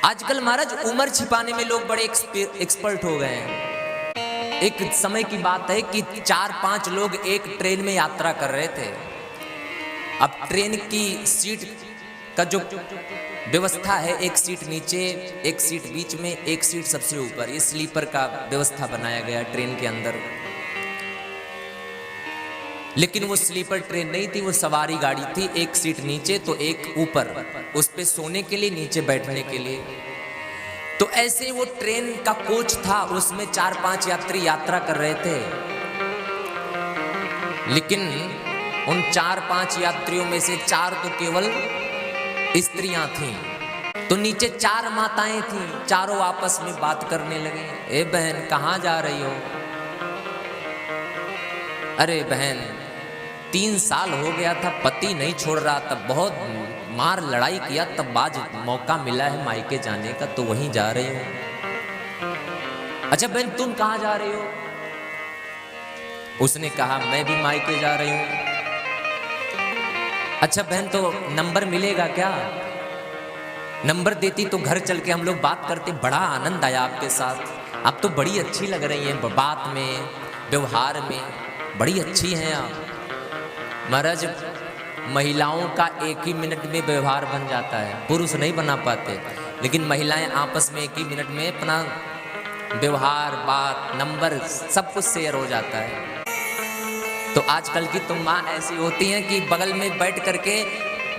आजकल महाराज उम्र छिपाने में लोग बड़े एक्सपर्ट हो गए हैं। एक समय की बात है कि 4-5 लोग एक ट्रेन में यात्रा कर रहे थे। अब ट्रेन की सीट का जो व्यवस्था है, एक सीट नीचे, एक सीट बीच में, एक सीट सबसे ऊपर, ये स्लीपर का व्यवस्था बनाया गया ट्रेन के अंदर। लेकिन वो स्लीपर ट्रेन नहीं थी, वो सवारी गाड़ी थी। एक सीट नीचे तो एक ऊपर, उस पे सोने के लिए, नीचे बैठने के लिए। तो ऐसे वो ट्रेन का कोच था, उसमें 4-5 यात्री यात्रा कर रहे थे। लेकिन उन 4-5 यात्रियों में से 4 तो केवल स्त्रियां थीं। तो नीचे 4 माताएं थीं, चारों आपस में बात करने लगे। ए बहन, कहाँ जा रही हो? अरे बहन, 3 साल हो गया था, पति नहीं छोड़ रहा था, बहुत मार लड़ाई किया, तब आज मौका मिला है मायके जाने का, तो वहीं जा रही हूं। अच्छा बहन, तुम कहाँ जा रही हो? उसने कहा, मैं भी मायके जा रही हूं। अच्छा बहन, तो नंबर मिलेगा क्या? नंबर देती तो घर चल के हम लोग बात करते। बड़ा आनंद आया आपके साथ, आप तो बड़ी अच्छी लग रही हैं, बात में, व्यवहार में बड़ी अच्छी हैं आप। महाराज, महिलाओं का 1 ही मिनट में व्यवहार बन जाता है, पुरुष नहीं बना पाते। लेकिन महिलाएं आपस में 1 ही मिनट में अपना व्यवहार, बात, नंबर सब कुछ शेयर हो जाता है। तो आजकल की तुम माँ ऐसी होती हैं कि बगल में बैठ करके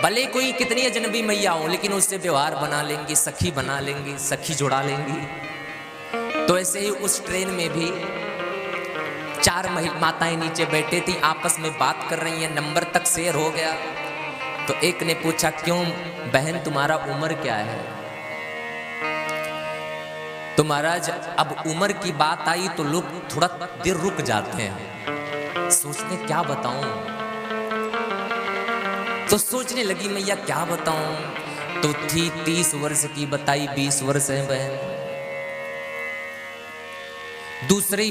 भले कोई कितनी अजनबी मैया हो, लेकिन उससे व्यवहार बना लेंगी, सखी बना लेंगी, सखी जुड़ा लेंगी। तो ऐसे ही उस ट्रेन में भी 4 माताएं नीचे बैठे थी, आपस में बात कर रही हैं, नंबर तक शेयर हो गया। तो एक ने पूछा, क्यों बहन, तुम्हारा उम्र क्या है? तो महाराज, अब उम्र की बात आई तो लोग थोड़ा देर रुक जाते हैं, सोचने क्या बताऊं। तो सोचने लगी मैया, क्या बताऊं। तो थी 30 वर्ष की, बताई 20 वर्ष है बहन। दूसरे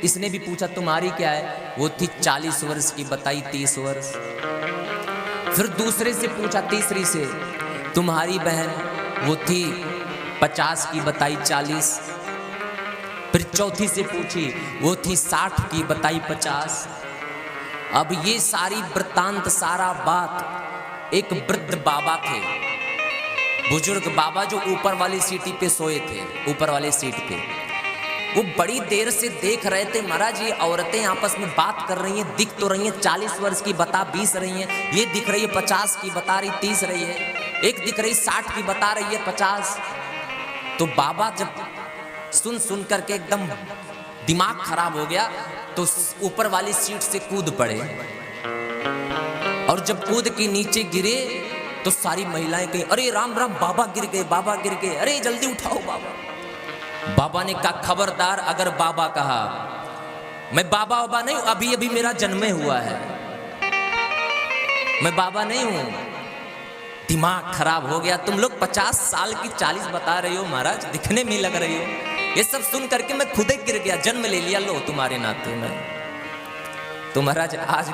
इसने भी पूछा, तुम्हारी क्या है? वो थी 40 वर्ष की, बताई 30 वर्ष। फिर दूसरे से पूछा, तीसरी से, तुम्हारी बहन? वो थी 50 की, बताई 40। फिर चौथी से पूछी, वो थी 60 की, बताई 50। अब ये सारी वृत्तांत, सारा बात एक वृद्ध बाबा थे, बुजुर्ग बाबा, जो ऊपर वाली सीटी पे सोए थे, ऊपर वाली सीट पे। वो बड़ी देर से देख रहे थे, महाराज ये औरतें आपस में बात कर रही हैं, दिख तो रही हैं 40 वर्ष की, बता 20 रही हैं, ये दिख रही है 50 की, बता रही 30 रही है, एक दिख रही 60 की, बता रही है 50। तो बाबा जब सुन करके एकदम दिमाग खराब हो गया, तो ऊपर वाली सीट से कूद पड़े। और जब कूद के नीचे गिरे तो सारी महिलाएं कहीं, अरे राम राम, बाबा गिर गए, बाबा गिर गए, अरे जल्दी उठाओ बाबा। बाबा ने कहा, खबरदार, अगर बाबा कहा, मैं बाबा नहीं हूं, अभी अभी मेरा जन्म हुआ है, मैं बाबा नहीं हूं। दिमाग खराब हो गया। तुम लोग 50 साल की 40 बता रहे हो महाराज, दिखने में लग रही हो। ये सब सुन करके मैं खुद ही गिर गया, जन्म ले लिया लो तुम्हारे नाते में। तो महाराज आज